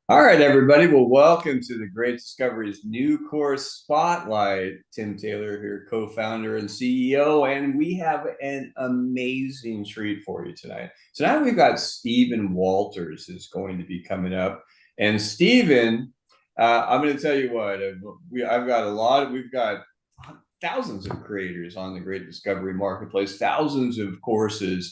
All right, everybody. Well, welcome to the Great Discoveries New Course Spotlight. Tim Taylor here, co-founder and CEO, and we have an amazing treat for you tonight. Tonight we've got Stephen Walters is going to be coming up, and Stephen, I'm going to tell you what I've got we've got thousands of creators on the Great Discovery Marketplace, thousands of courses.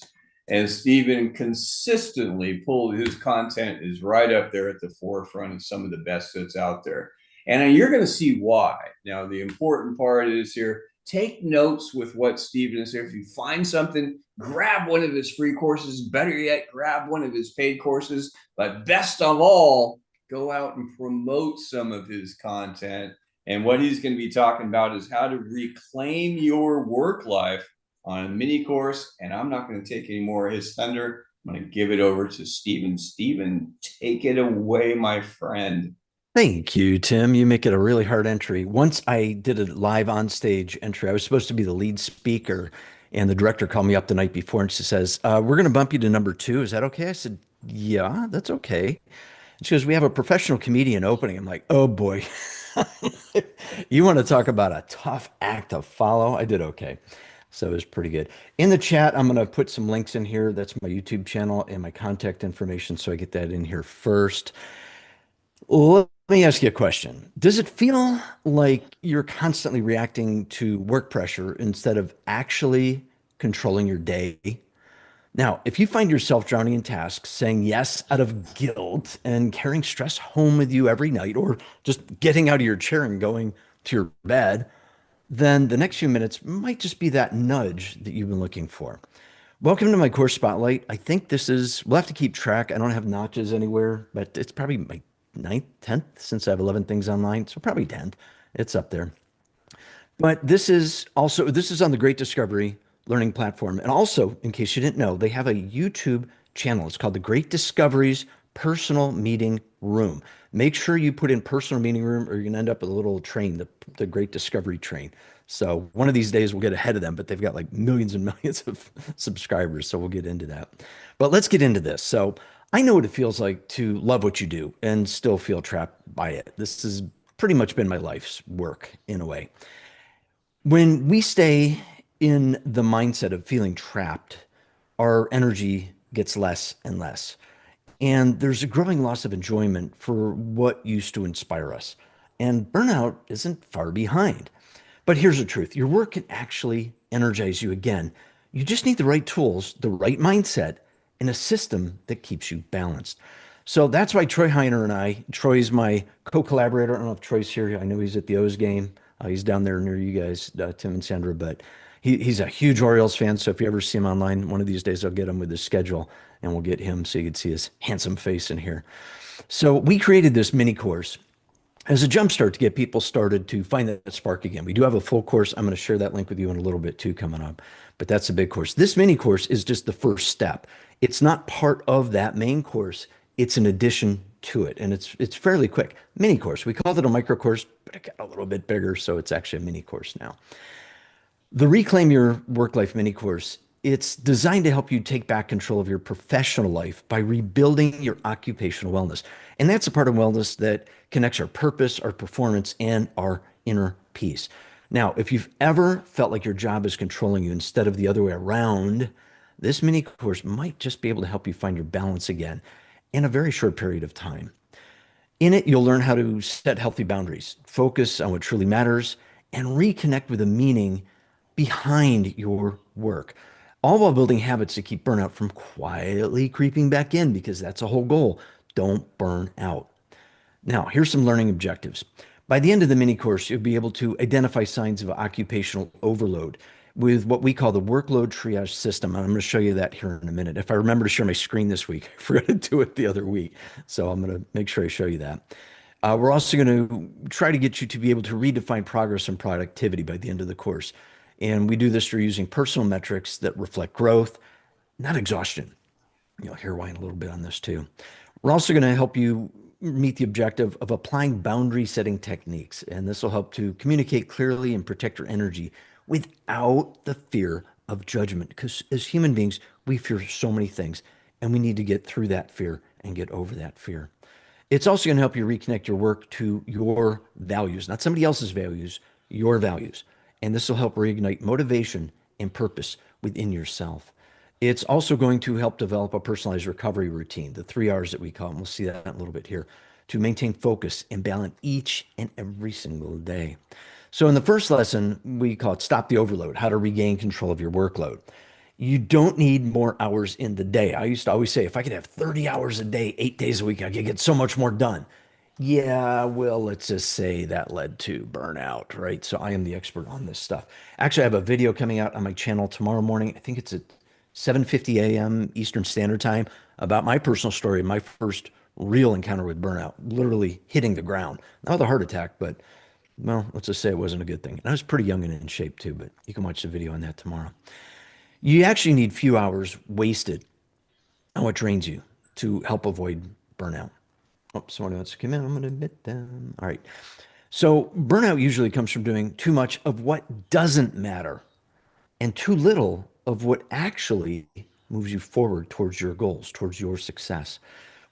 And Stephen consistently pulled his content is right up there at the forefront of some of the best that's out there. And you're going to see why. Now, the important part is here take notes with what Stephen is here. If you find something, grab one of his free courses. Better yet, grab one of his paid courses. But best of all, go out and promote some of his content. And what he's going to be talking about is how to reclaim your work life on a mini course. And I'm not going to take any more of his thunder. I'm going to give it over to Stephen. Stephen, take it away, my friend. Thank you, Tim. You make it a really hard entry. Once I did a live on stage entry. I was supposed to be the lead speaker, and the director called me up the night before and she says, "We're going to bump you to number two. Is that okay?" I said, "Yeah, that's okay." And she goes, "We have a professional comedian opening." I'm like, "Oh boy." You want to talk about a tough act to follow? I did okay. So it was pretty good. In the chat, I'm going to put some links in here. That's my YouTube channel and my contact information. So I get that in here first. Let me ask you a question. Does it feel like you're constantly reacting to work pressure instead of actually controlling your day? Now, if you find yourself drowning in tasks, saying yes out of guilt, and carrying stress home with you every night, or just getting out of your chair and going to your bed, then the next few minutes might just be that nudge that you've been looking for. Welcome to my course spotlight. I think we'll have to keep track. I don't have notches anywhere, but it's probably my ninth, 10th since I have 11 things online. So probably 10th. It's up there. But this is on the Great Discovery Learning Platform. And also, in case you didn't know, they have a YouTube channel. It's called the Great Discoveries Personal Meeting Room. Make sure you put in personal meeting room or you're going to end up with a little train, the Great Discovery train. So one of these days we'll get ahead of them, but they've got like millions and millions of subscribers. So we'll get into that. But let's get into this. So I know what it feels like to love what you do and still feel trapped by it. This has pretty much been my life's work in a way. When we stay in the mindset of feeling trapped, our energy gets less and less. And there's a growing loss of enjoyment for what used to inspire us. And burnout isn't far behind. But here's the truth, your work can actually energize you again. You just need the right tools, the right mindset, and a system that keeps you balanced. So that's why Troy Heiner and Troy's my co-collaborator. I don't know if Troy's here. I know he's at the O's game. He's down there near you guys, Tim and Sandra, but he's a huge Orioles fan. So if you ever see him online, one of these days I'll get him with his schedule and we'll get him so you can see his handsome face in here. So we created this mini course as a jumpstart to get people started to find that spark again. We do have a full course. I'm going to share that link with you in a little bit too coming up, but that's a big course. This mini course is just the first step. It's not part of that main course. It's an addition to it, and it's fairly quick. Mini course. We called it a micro course, but it got a little bit bigger, so it's actually a mini course now. The Reclaim Your Work Life mini course, it's designed to help you take back control of your professional life by rebuilding your occupational wellness. And that's a part of wellness that connects our purpose, our performance, and our inner peace. Now, if you've ever felt like your job is controlling you instead of the other way around, this mini course might just be able to help you find your balance again in a very short period of time. In it, you'll learn how to set healthy boundaries, focus on what truly matters, and reconnect with the meaning behind your work, all while building habits to keep burnout from quietly creeping back in, because that's a whole goal. Don't burn out. Now, here's some learning objectives. By the end of the mini course, you'll be able to identify signs of occupational overload with what we call the workload triage system. And I'm going to show you that here in a minute. If I remember to share my screen this week, I forgot to do it the other week. So I'm going to make sure I show you that. We're also going to try to get you to be able to redefine progress and productivity by the end of the course. And we do this through using personal metrics that reflect growth, not exhaustion. You'll hear why in a little bit on this too. We're also going to help you meet the objective of applying boundary setting techniques. And this will help to communicate clearly and protect your energy without the fear of judgment. Because as human beings, we fear so many things and we need to get through that fear and get over that fear. It's also going to help you reconnect your work to your values, not somebody else's values, your values. And this will help reignite motivation and purpose within yourself. It's also going to help develop a personalized recovery routine, the 3 R's that we call, and we'll see that in a little bit here, to maintain focus and balance each and every single day. So, in the first lesson, we call it Stop the Overload, how to regain control of your workload. You don't need more hours in the day. I used to always say, if I could have 30 hours a day, 8 days a week, I could get so much more done. Yeah, well, let's just say that led to burnout, right? So I am the expert on this stuff. Actually, I have a video coming out on my channel tomorrow morning. I think it's at 7:50 a.m. Eastern Standard Time about my personal story, my first real encounter with burnout, literally hitting the ground. Not with a heart attack, but well, let's just say it wasn't a good thing. And I was pretty young and in shape too, but you can watch the video on that tomorrow. You actually need few hours wasted on what drains you to help avoid burnout. Oh, someone wants to come in. I'm going to admit them. All right. So, burnout usually comes from doing too much of what doesn't matter and too little of what actually moves you forward towards your goals, towards your success.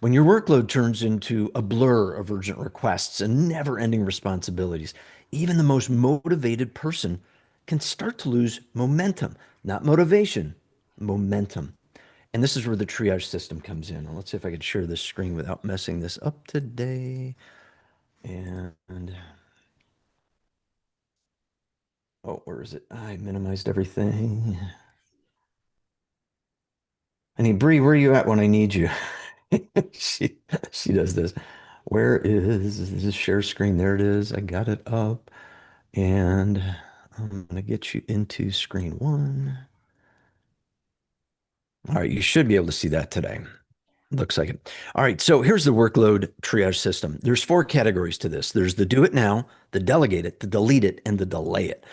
When your workload turns into a blur of urgent requests and never ending responsibilities, even the most motivated person can start to lose momentum, not motivation, momentum. And this is where the triage system comes in. Let's see if I could share this screen without messing this up today. And oh, where is it? I minimized everything. I need Bree, where are you at when I need you? She she does this. Where is this share screen? There it is. I got it up. And I'm gonna get you into screen one. All right, you should be able to see that today. Looks like it. All right, so here's the workload triage system. There's four categories to this. There's the do it now, the delegate it, the delete it, and the delay it.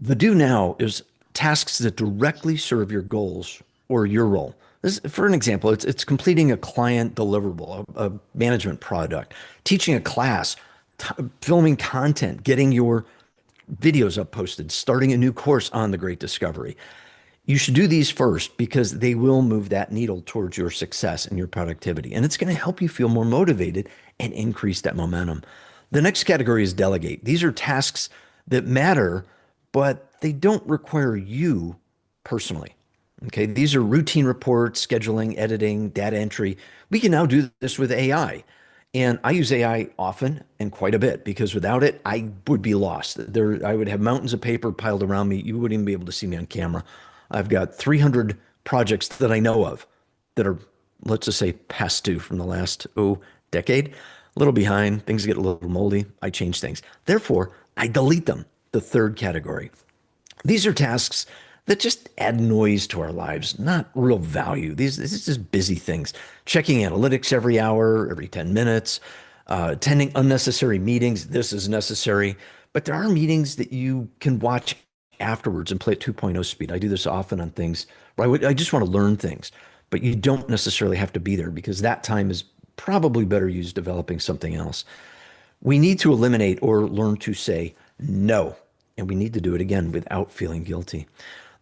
The do now is tasks that directly serve your goals or your role. This, for an example, it's completing a client deliverable, a management product, teaching a class, filming content, getting your videos up posted, starting a new course on the Great Discovery. You should do these first because they will move that needle towards your success and your productivity. And it's going to help you feel more motivated and increase that momentum. The next category is delegate. These are tasks that matter, but they don't require you personally. Okay, these are routine reports, scheduling, editing, data entry. We can now do this with AI. And I use AI often and quite a bit because without it, I would be lost. I would have mountains of paper piled around me. You wouldn't even be able to see me on camera. I've got 300 projects that I know of that are, let's just say, past due from the last, decade. A little behind, things get a little moldy. I change things. Therefore, I delete them. The third category. These are tasks that just add noise to our lives, not real value. This is just busy things. Checking analytics every hour, every 10 minutes, attending unnecessary meetings. This is necessary. But there are meetings that you can watch afterwards and play at 2.0 speed. I do this often on things where I just want to learn things, but you don't necessarily have to be there because that time is probably better used developing something else. We need to eliminate or learn to say no. And we need to do it again without feeling guilty.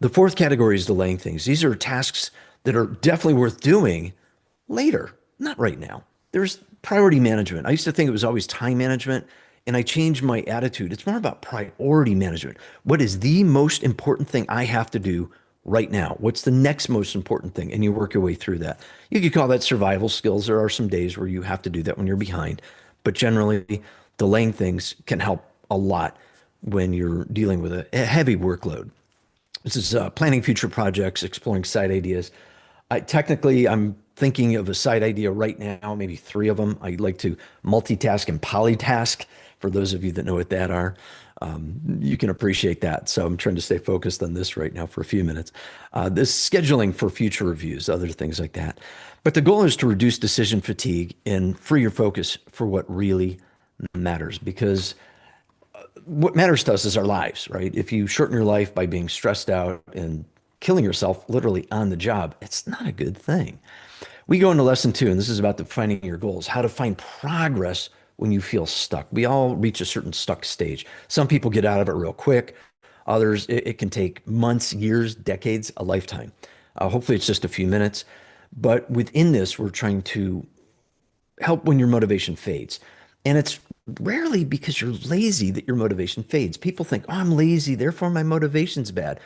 The fourth category is delaying things. These are tasks that are definitely worth doing later, not right now. There's priority management. I used to think it was always time management, and I changed my attitude. It's more about priority management. What is the most important thing I have to do right now? What's the next most important thing? And you work your way through that. You could call that survival skills. There are some days where you have to do that when you're behind, but generally, delaying things can help a lot when you're dealing with a heavy workload. This is planning future projects, exploring side ideas. I'm thinking of a side idea right now, maybe three of them. I like to multitask and polytask. For those of you that know what that are, you can appreciate that. So I'm trying to stay focused on this right now for a few minutes. This scheduling for future reviews, other things like that. But the goal is to reduce decision fatigue and free your focus for what really matters because what matters to us is our lives, right? If you shorten your life by being stressed out and killing yourself literally on the job, it's not a good thing. We go into lesson two, and this is about defining your goals, how to find progress when you feel stuck. We all reach a certain stuck stage. Some people get out of it real quick. Others, it can take months, years, decades, a lifetime. Hopefully, it's just a few minutes. But within this, we're trying to help when your motivation fades. And it's rarely because you're lazy that your motivation fades. People think, oh, I'm lazy, therefore my motivation's bad.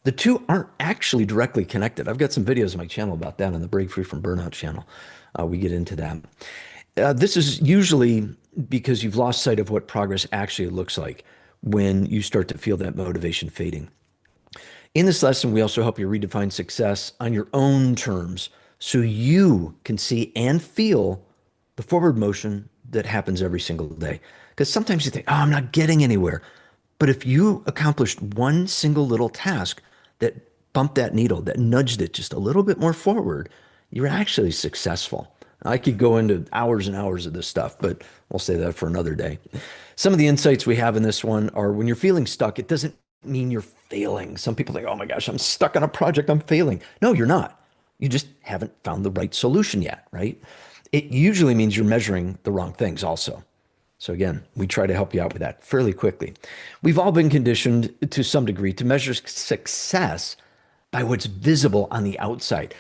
The two aren't actually directly connected. I've got some videos on my channel about that on the Break Free from Burnout channel. We get into that. This is usually because you've lost sight of what progress actually looks like when you start to feel that motivation fading. In this lesson, we also help you redefine success on your own terms so you can see and feel the forward motion that happens every single day. Because sometimes you think, oh, I'm not getting anywhere. But if you accomplished one single little task that bumped that needle, that nudged it just a little bit more forward, you're actually successful. I could go into hours and hours of this stuff, but we'll say that for another day. Some of the insights we have in this one are when you're feeling stuck, it doesn't mean you're failing. Some people think, oh my gosh, I'm stuck on a project, I'm failing. No, you're not. You just haven't found the right solution yet, right? It usually means you're measuring the wrong things also. So again, we try to help you out with that fairly quickly. We've all been conditioned to some degree to measure success by what's visible on the outside.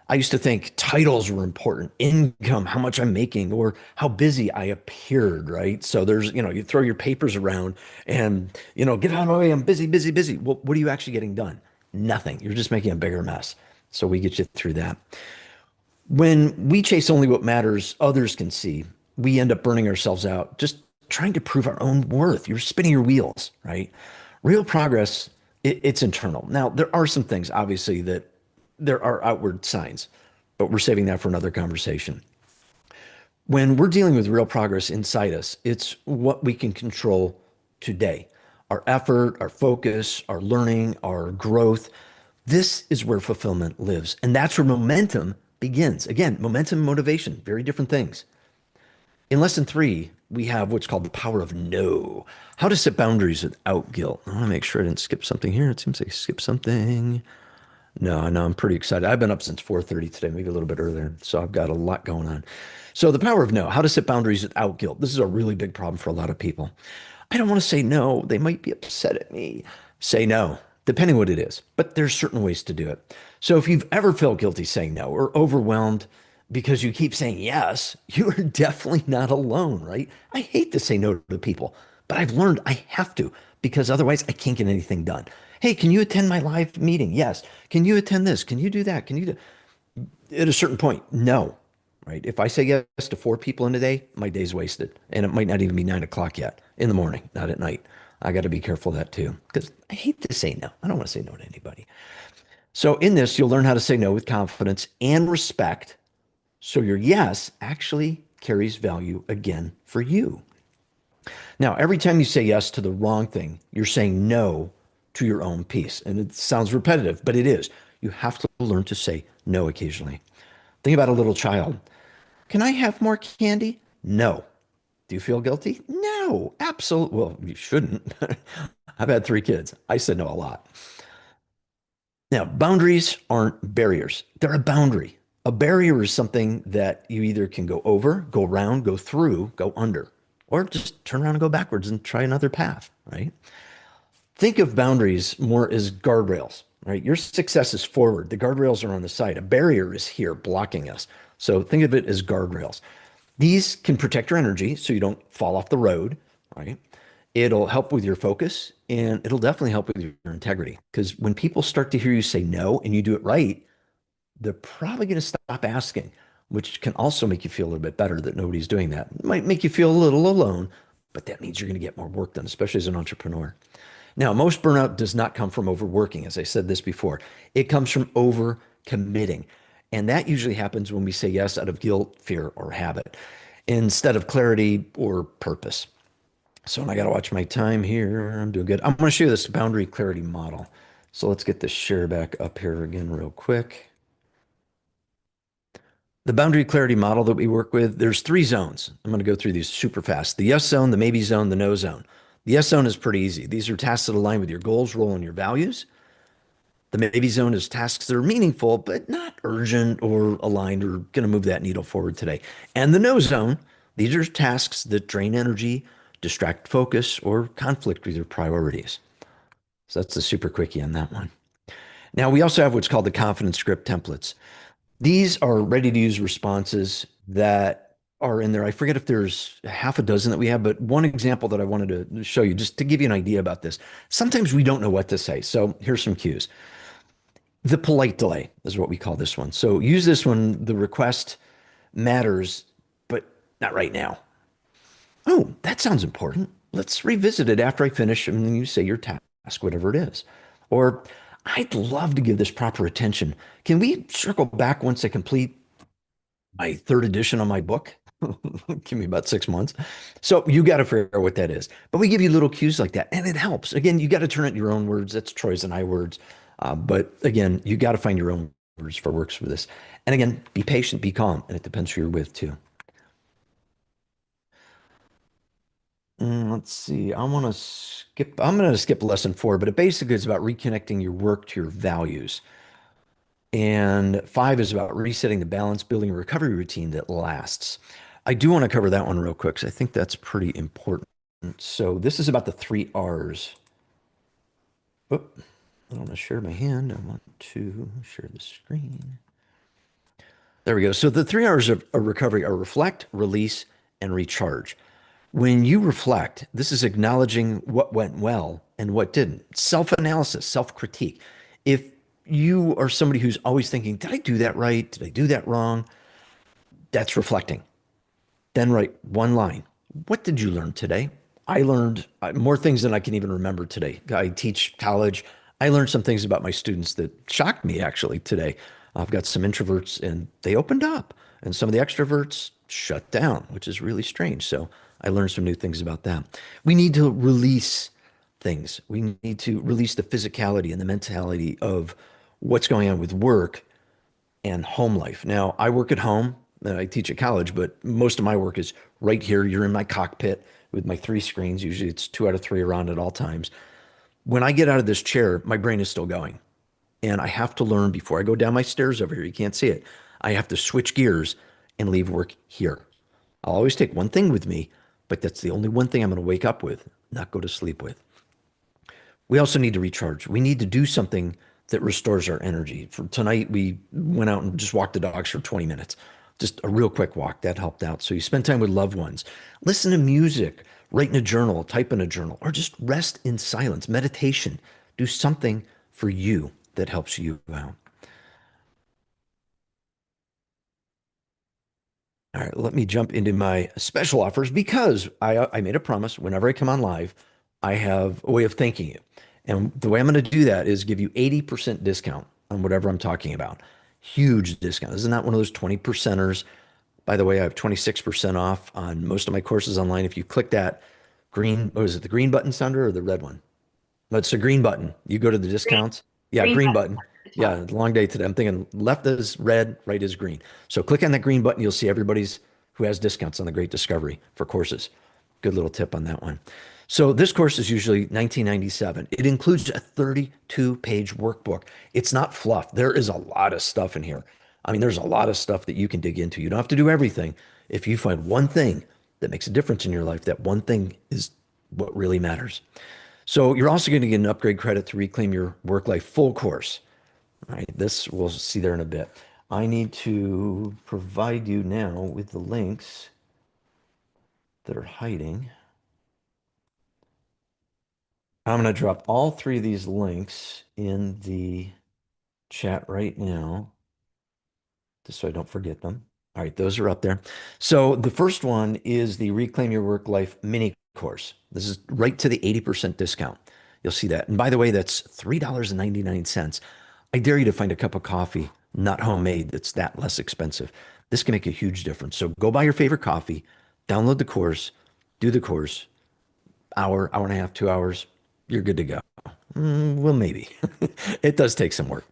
I used to think titles were important, income, how much I'm making, or how busy I appeared, right? So there's, you throw your papers around and, get out of my way, I'm busy, busy, busy. Well, what are you actually getting done? Nothing. You're just making a bigger mess. So we get you through that. When we chase only what matters others can see, we end up burning ourselves out, just trying to prove our own worth. You're spinning your wheels, right? Real progress, it's internal. Now, there are some things, obviously, that there are outward signs, but we're saving that for another conversation. When we're dealing with real progress inside us, it's what we can control today. Our effort, our focus, our learning, our growth. This is where fulfillment lives. And that's where momentum begins. Again, momentum and motivation, very different things. In lesson 3, we have what's called the power of no. How to set boundaries without guilt. I want to make sure I didn't skip something here. It seems like I skipped something. No, I'm pretty excited. I've been up since 4:30 today, maybe a little bit earlier. So I've got a lot going on. So the power of no, how to set boundaries without guilt. This is a really big problem for a lot of people. I don't want to say no. They might be upset at me. Say no, depending what it is. But there's certain ways to do it. So if you've ever felt guilty saying no or overwhelmed because you keep saying yes, you are definitely not alone, right? I hate to say no to people, but I've learned I have to because otherwise I can't get anything done. Hey, can you attend my live meeting? Yes. Can you attend this? Can you do that? Can you do? At a certain point, no, right? If I say yes to 4 people in a day, my day's wasted. And it might not even be 9 o'clock yet in the morning, not at night. I got to be careful of that too, because I hate to say no. I don't want to say no to anybody. So in this, you'll learn how to say no with confidence and respect. So your yes actually carries value again for you. Now, every time you say yes to the wrong thing, you're saying no to your own peace. And it sounds repetitive, but it is. You have to learn to say no occasionally. Think about a little child. Can I have more candy? No. Do you feel guilty? No, absolutely. Well, you shouldn't. I've had 3 kids. I said no a lot. Now, boundaries aren't barriers. They're a boundary. A barrier is something that you either can go over, go around, go through, go under, or just turn around and go backwards and try another path, right? Think of boundaries more as guardrails, right? Your success is forward. The guardrails are on the side. A barrier is here blocking us. So think of it as guardrails. These can protect your energy so you don't fall off the road, right? It'll help with your focus and it'll definitely help with your integrity. Because when people start to hear you say no and you do it right, they're probably going to stop asking, which can also make you feel a little bit better that nobody's doing that. It might make you feel a little alone, but that means you're going to get more work done, especially as an entrepreneur. Now, most burnout does not come from overworking, as I said this before. It comes from over committing. And that usually happens when we say yes out of guilt, fear, or habit instead of clarity or purpose. So I got to watch my time here. I'm doing good. I'm going to show you this boundary clarity model. So let's get this share back up here again real quick. The boundary clarity model that we work with, there's 3 zones. I'm going to go through these super fast. The yes zone, the maybe zone, the no zone. The yes zone is pretty easy. These are tasks that align with your goals, role, and your values. The maybe zone is tasks that are meaningful, but not urgent or aligned or going to move that needle forward today. And the no zone, these are tasks that drain energy, distract focus, or conflict with your priorities. So that's the super quickie on that one. Now, we also have what's called the confidence script templates. These are ready to use responses that are in there. I forget if there's half a dozen that we have, but one example that I wanted to show you just to give you an idea about this. Sometimes we don't know what to say. So here's some cues. The polite delay is what we call this one. So use this when the request matters, but not right now. Oh, that sounds important. Let's revisit it after I finish. And then you say your task, whatever it is. Or I'd love to give this proper attention. Can we circle back once I complete my third edition on my book? Give me about 6 months. So you got to figure out what that is. But we give you little cues like that, and it helps. Again, you got to turn it in your own words. That's Troy's and I words. But again, you got to find your own words for works for this. And again, be patient, be calm, and it depends who you're with too. Let's see. I'm going to skip lesson 4, but it basically is about reconnecting your work to your values. And 5 is about resetting the balance, building a recovery routine that lasts. I do want to cover that one real quick because I think that's pretty important. So this is about the 3 R's. Oop, I don't want to share my hand. I want to share the screen. There we go. So the 3 R's of recovery are reflect, release, and recharge. When you reflect, this is acknowledging what went well and what didn't. Self-analysis, self-critique. If you are somebody who's always thinking, did I do that right? Did I do that wrong? That's reflecting. Then write one line. What did you learn today? I learned more things than I can even remember today. I teach college. I learned some things about my students that shocked me actually today. I've got some introverts and they opened up, and some of the extroverts shut down, which is really strange. So I learned some new things about that. We need to release things. We need to release the physicality and the mentality of what's going on with work and home life. Now, I work at home. I teach at college, but most of my work is right here. You're in my cockpit with my 3 screens. Usually it's 2 out of 3 around at all times. When I get out of this chair, my brain is still going. And I have to learn before I go down my stairs over here. You can't see it. I have to switch gears and leave work here. I'll always take one thing with me, but that's the only one thing I'm going to wake up with, not go to sleep with. We also need to recharge. We need to do something that restores our energy. For tonight, we went out and just walked the dogs for 20 minutes. Just a real quick walk. That helped out. So you spend time with loved ones, listen to music, write in a journal, type in a journal, or just rest in silence, meditation. Do something for you that helps you out. All right, let me jump into my special offers because I made a promise whenever I come on live, I have a way of thanking you. And the way I'm going to do that is give you 80% discount on whatever I'm talking about. Huge discount. This is not one of those 20 percenters. By the way, I have 26% off on most of my courses online. If you click that green, what is it, the green button, Sandra, or the red one? No, it's a green button. You go to the Green, discounts. Yeah, green green button button. at the Yeah, top. long day today. I'm thinking left is red, right is green. So click on that green button. You'll see everybody's who has discounts on the Great Discovery for courses. Good little tip on that one. So this course is usually 1997. It includes a 32-page workbook. It's not fluff. There is a lot of stuff in here. I mean, there's a lot of stuff that you can dig into. You don't have to do everything. If you find one thing that makes a difference in your life, that one thing is what really matters. So you're also going to get an upgrade credit to reclaim your work life full course. All right, this we'll see there in a bit. I need to provide you now with the links that are hiding. I'm going to drop all 3 of these links in the chat right now, just so I don't forget them. All right, those are up there. So the first one is the Reclaim Your Work Life mini course. This is right to the 80% discount. You'll see that. And by the way, that's $3.99. I dare you to find a cup of coffee, not homemade, that's that less expensive. This can make a huge difference. So go buy your favorite coffee, download the course, do the course, hour and a half, 2 hours, you're good to go. Well, maybe. It does take some work.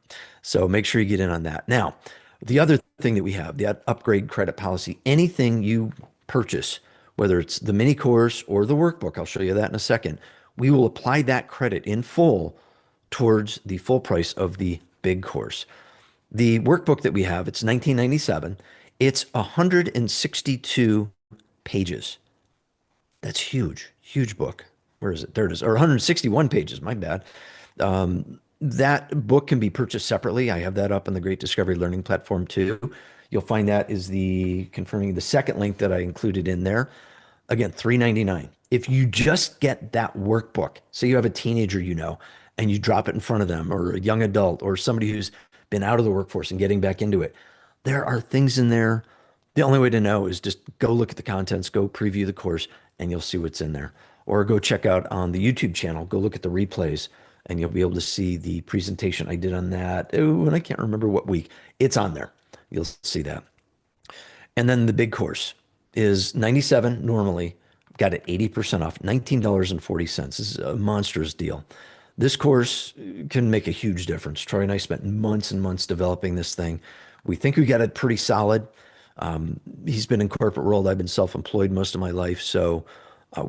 So make sure you get in on that. Now, the other thing that we have, the upgrade credit policy, anything you purchase, whether it's the mini course or the workbook, I'll show you that in a second, we will apply that credit in full towards the full price of the big course. The workbook that we have, it's 1997. It's 162 pages. That's huge, huge book. Where is it? There it is. Or 161 pages, my bad. That book can be purchased separately. I have that up on the Great Discovery Learning Platform too. You'll find that is confirming the second link that I included in there. Again, $3.99. If you just get that workbook, say you have a teenager, and you drop it in front of them, or a young adult, or somebody who's been out of the workforce and getting back into it, there are things in there. The only way to know is just go look at the contents, go preview the course, and you'll see what's in there. Or go check out on the YouTube channel, go look at the replays, and you'll be able to see the presentation I did on that. Oh, and I can't remember what week. It's on there. You'll see that. And then the big course is 97 normally, got it 80% off, $19.40. This is a monstrous deal. This course can make a huge difference. Troy and I spent months and months developing this thing. We think we got it pretty solid. He's been in corporate world. I've been self-employed most of my life. So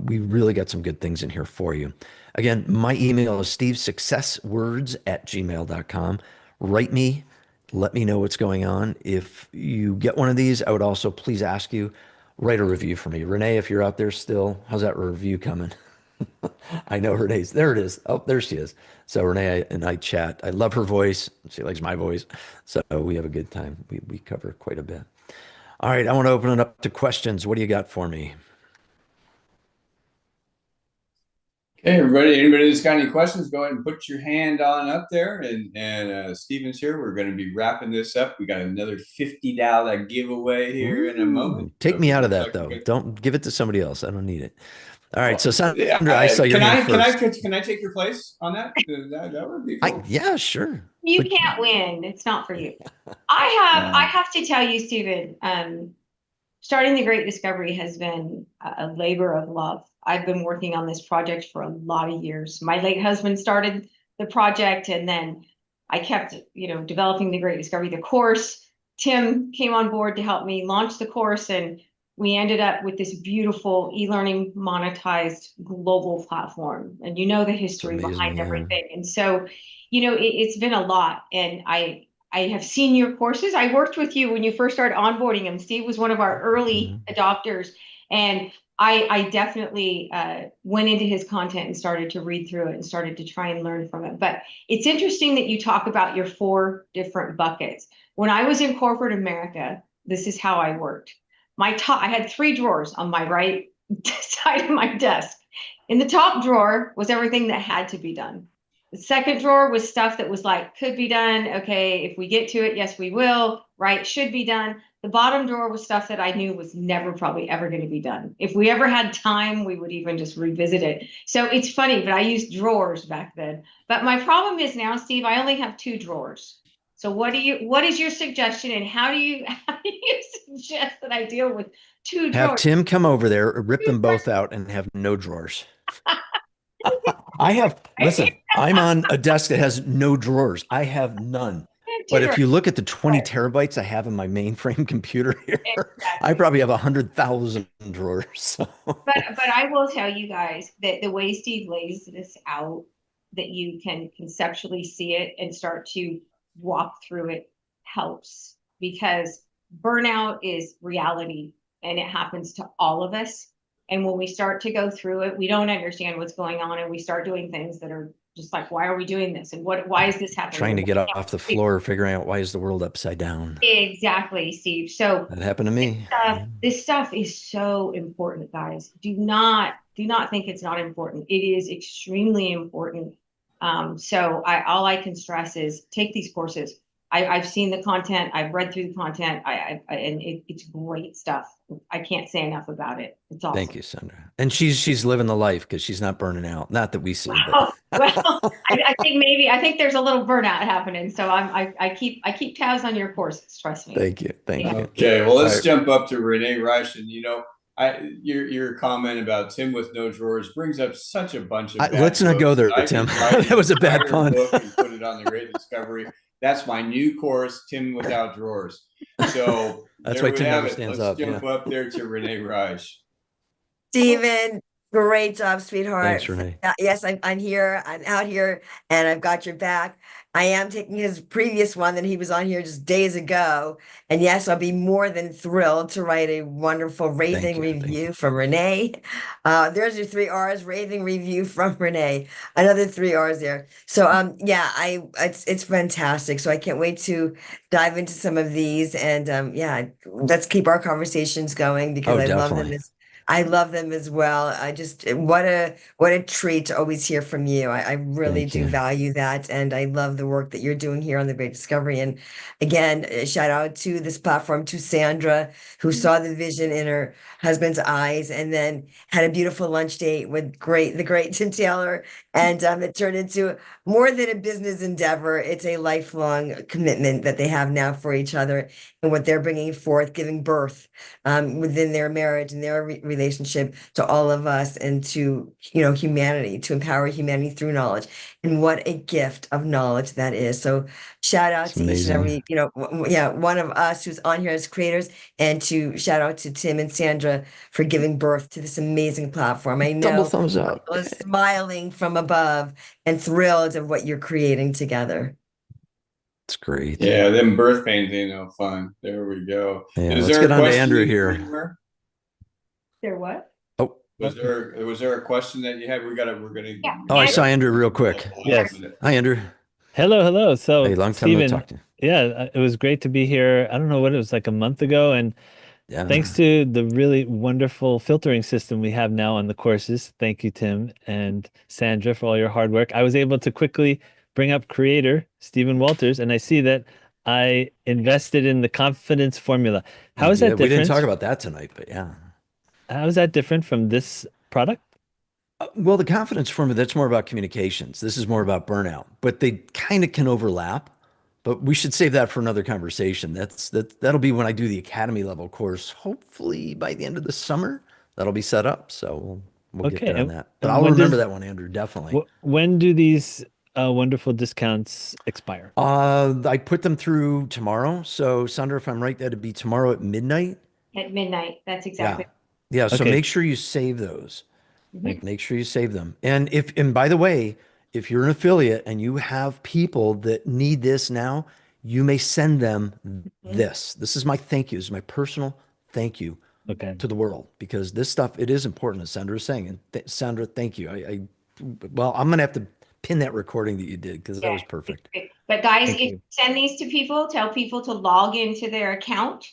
we really got some good things in here for you. Again, my email is stevesuccesswords@gmail.com. Write me. Let me know what's going on. If you get one of these, I would also please ask you, write a review for me. Renee, if you're out there still, how's that review coming? I know Renee's, there it is. Oh, there she is. So Renee and I chat. I love her voice. She likes my voice. So we have a good time. We cover quite a bit. All right, I want to open it up to questions. What do you got for me? Hey, everybody. Anybody that's got any questions, go ahead and put your hand on up there. And Steven's here. We're going to be wrapping this up. We got another $50 giveaway here in a moment. Take So me if out it of looks that, like though. Don't give it to somebody else. I don't need it. All right. So Well, Sandra, I saw your hand first. can I take your place on that? That would be cool. Yeah, sure. You But can't win. It's not for you. I have to tell you, Stephen, starting the Great Discovery has been a labor of love. I've been working on this project for a lot of years. My late husband started the project, and then I kept, developing the Great Discovery, the course. Tim came on board to help me launch the course, and we ended up with this beautiful e-learning monetized global platform. And you know the history behind everything. And so, it's been a lot. And I have seen your courses. I worked with you when you first started onboarding them. Steve was one of our early adopters. And I definitely went into his content and started to read through it and started to try and learn from it. But it's interesting that you talk about your 4 different buckets. When I was in corporate America, this is how I worked. I had 3 drawers on my right side of my desk. In the top drawer was everything that had to be done. The second drawer was stuff that was like, could be done. Okay, if we get to it, yes, we will. Right, should be done. The bottom drawer was stuff that I knew was never probably ever going to be done. If we ever had time, we would even just revisit it. So it's funny, but I used drawers back then. But my problem is now, Steve, I only have 2 drawers. So what is your suggestion, and how do you suggest that I deal with 2 drawers? Have Tim come over there, rip them both out, and have no drawers. Listen, I'm on a desk that has no drawers. I have none. But if you look at the 20 terabytes I have in my mainframe computer here, I probably have 100,000 drawers. So. But I will tell you guys that the way Steve lays this out, that you can conceptually see it and start to walk through it, helps, because burnout is reality and it happens to all of us. And when we start to go through it, we don't understand what's going on, and we start doing things that are just like, why are we doing this? And why is this happening? Trying to get off the floor, figuring out why is the world upside down. Exactly, Steve. So that happened to me. This stuff is so important, guys. Do not think it's not important. It is extremely important. So all I can stress is take these courses. I've seen the content. I've read through the content. And it's great stuff. I can't say enough about it. It's awesome. Thank you, Sandra. And she's living the life because she's not burning out. Not that we see. Well, I think there's a little burnout happening. So I keep tabs on your courses. Trust me. Thank you. Thank you. Okay. Well, let's jump up to Renee Reich. And your comment about Tim with no drawers brings up such a bunch of. Let's not go there, Tim. That was a bad pun. And put it on the Great Discovery. That's my new course, Tim Without Drawers. So that's why Tim never stands up. Let's jump up there to Renee Reich. Steven, great job, sweetheart. Thanks, Renee. Yes, I'm here. I'm out here, and I've got your back. I am taking his previous one that he was on here just days ago. And yes, I'll be more than thrilled to write a wonderful raving you, thank review from Renee. There's your 3 R's, raving review from Renee. Another 3 R's there. So yeah, it's fantastic. So I can't wait to dive into some of these and yeah, let's keep our conversations going because Oh, I love them definitely. I love them as well. I just what a treat to always hear from you. I really Thank do you. value that, and I love the work that you're doing here on the Great Discovery. And again, shout out to this platform to Sandra, who saw the vision in her husband's eyes, and then had a beautiful lunch date with the great Tim Taylor, and it turned into more than a business endeavor. It's a lifelong commitment that they have now for each other and what they're bringing forth, giving birth within their marriage and their relationship to all of us and to humanity, to empower humanity through knowledge. And what a gift of knowledge that is. So shout out It's to each and amazing. every yeah, one of us who's on here as creators, and to shout out to Tim and Sandra for giving birth to this amazing platform. I Double know thumbs up. I was smiling from above and thrilled of what you're creating together. It's great. Yeah, them birth pains ain't no fun. There we go. Yeah, Is let's there get a on to question Andrew you here. remember? There what? Oh, Was there a question that you had? We're gonna. Yeah. oh, I saw Andrew real quick. Yes. Hi, Andrew. Hello. So, Hey, long time no Stephen, talk to you. yeah, it was great to be here. I don't know what it was like a month ago, and Yeah. thanks to the really wonderful filtering system we have now on the courses. Thank you, Tim and Sandra, for all your hard work. I was able to quickly bring up creator Stephen Walters, and I see that I invested in the confidence formula. How is Yeah, that we didn't different? talk about that tonight, but yeah. How is that different from this product? Well, the confidence formula, that's more about communications. This is more about burnout, but they kind of can overlap. But we should save that for another conversation. That'll be when I do the academy level course. Hopefully by the end of the summer, that'll be set up. So we'll get Okay, there on that. But and I'll when remember does that one, Andrew, definitely. when do these wonderful discounts expire? I put them through tomorrow. So Sandra, if I'm right, that'd be tomorrow at midnight. At midnight. That's Yeah. exactly. Yeah. So Okay. make sure you save those. Mhm. Make sure you save them. And by the way, if you're an affiliate and you have people that need this now, you may send them this. This is my thank you. This is my personal thank you Okay. to the world, because this stuff, it is important, as Sandra is saying. And Sandra, thank you. Well, I'm going to have to pin that recording that you did, because that was perfect. But guys, Thank if you send these to people, tell people to log into their account.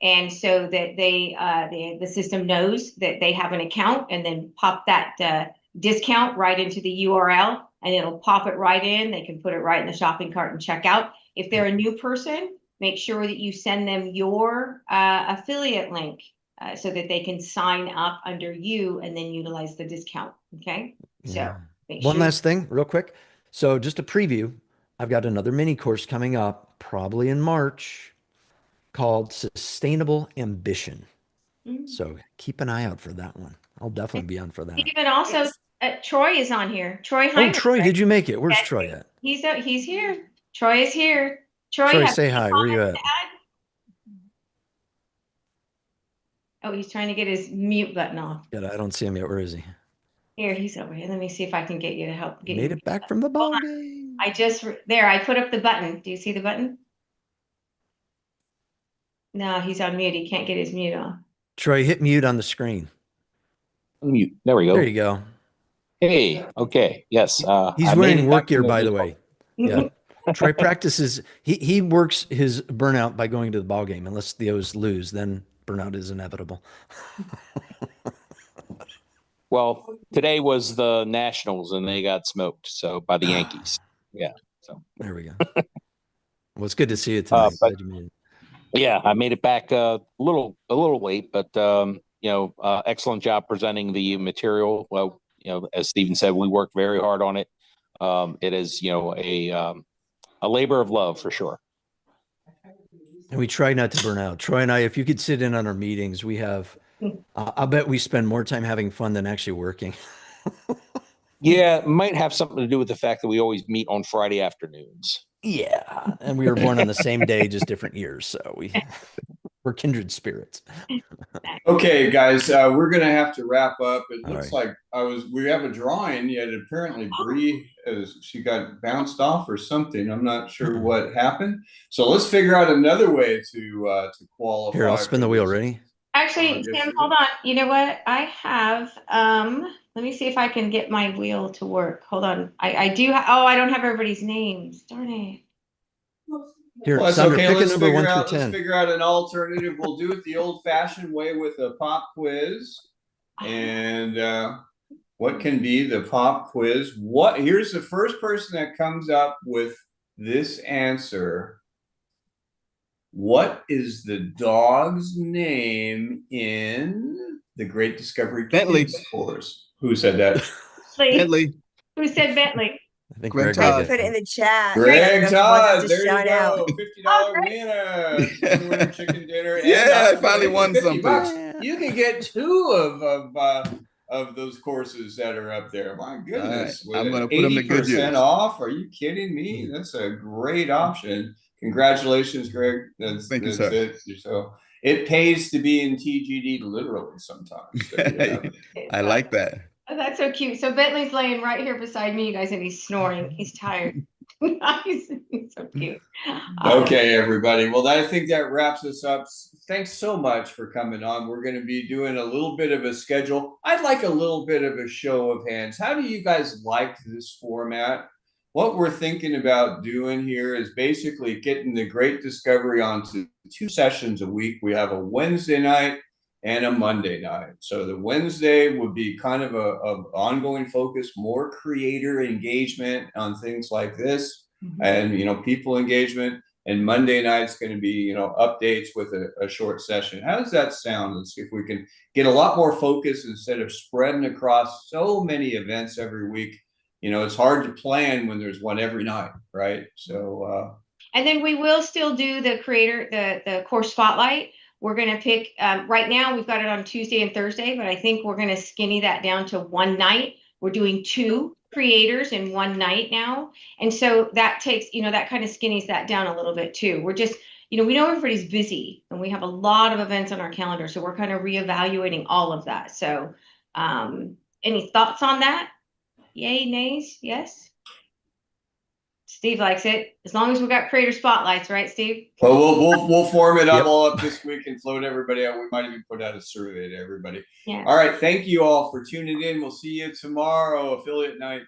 And so that the system knows that they have an account, and then pop that discount right into the URL, and it'll pop it right in. They can put it right in the shopping cart and check out. If they're a new person, make sure that you send them your affiliate link so that they can sign up under you and then utilize the discount. Okay. So Yeah. make One sure. last thing, real quick. So just a preview, I've got another mini course coming up, probably in March, called Sustainable Ambition. Mm. So keep an eye out for that one. I'll definitely be on for that. Even also, Troy is on here. Troy Oh, Heinrich, Troy, right? did you make it? Where's Yes, Troy at? He's here. Troy is here. Troy, Troy, have say any hi. Where you comments at? to add? Oh, he's trying to get his mute button off. Yeah, I don't see him yet. Where is he? Here, he's over here. Let me see if I can get you to help. Get Made you. it back from the ball on. game. I just there. I put up the button. Do you see the button? No, he's on mute. He can't get his mute on. Troy, hit mute on the screen. Mute. There we go. There you go. Hey, okay. Yes. He's I made wearing it work back gear, from by the mute. way. Yeah. Troy practices. He works his burnout by going to the ball game. Unless the O's lose, then burnout is inevitable. Well, today was the Nationals and they got smoked by the Yankees. Yeah. So There we go. Well, it's good to see you tonight. but- Glad you made it. yeah, I made it back a little late, but excellent job presenting the material. Well, as Stephen said, we worked very hard on it. It is, a labor of love for sure. And we try not to burn out. Troy and I, if you could sit in on our meetings, we have, I'll bet we spend more time having fun than actually working. Yeah, it might have something to do with the fact that we always meet on Friday afternoons. Yeah. And we were born on the same day, just different years. So We're kindred spirits. Okay, guys, we're gonna have to wrap up. It All looks right. like we have a drawing, yet apparently Bree she got bounced off or something. I'm not sure what happened. So let's figure out another way to qualify. Here, I'll spin for the wheel. this. Ready? Actually, yes, Tim, you hold on. You know what? I have, let me see if I can get my wheel to work. Hold on. I do, oh, I don't have everybody's names. Darn it. Here, Well, that's Sandra, okay. pick a Let's number figure 1 through out. Let's 10. figure out an alternative. We'll do it the old-fashioned way with a pop quiz. And what can be the pop quiz? Here's the first person that comes up with this answer. What is the dog's name in the Great Discovery Bentley. Kids course? Who said that? Bentley. Who said Bentley? I think Greg Greg Todd. did. Put it in the chat. Greg I want them Todd, to there you shout out. go. $50 winner. Winner chicken dinner. And Yeah, I finally won $50. something. You can get two of those courses that are up there. My goodness. All right, I'm with gonna put them to good 80% use. off. Are you kidding me? That's a great option. Congratulations, Greg. Thank you, that's sir. it. So it pays to be in TGD literally sometimes. There you have it. I like that. Oh, that's so cute. So Bentley's laying right here beside me, you guys, and he's snoring. He's tired. He's so cute. Okay, everybody. Well, I think that wraps us up. Thanks so much for coming on. We're going to be doing a little bit of a schedule. I'd like a little bit of a show of hands. How do you guys like this format? What we're thinking about doing here is basically getting the Great Discovery onto 2 sessions a week. We have a Wednesday night and a Monday night. So the Wednesday would be kind of a ongoing focus, more creator engagement on things like this, and people engagement. And Monday night's going to be updates with a short session. How does that sound? Let's see if we can get a lot more focus instead of spreading across so many events every week. It's hard to plan when there's one every night, right? So and then we will still do the the course spotlight. We're going to pick, right now we've got it on Tuesday and Thursday, but I think we're going to skinny that down to one night. We're doing 2 creators in one night now. And so that takes, that kind of skinnies that down a little bit too. We're just, we know everybody's busy and we have a lot of events on our calendar. So we're kind of reevaluating all of that. So any thoughts on that? Yay, nays, yes? Steve likes it, as long as we got creator spotlights, right, Steve? Well, we'll form it up Yep. all up this week and float everybody out. We might even put out a survey to everybody. Yeah. All right. Thank you all for tuning in. We'll see you tomorrow, affiliate night.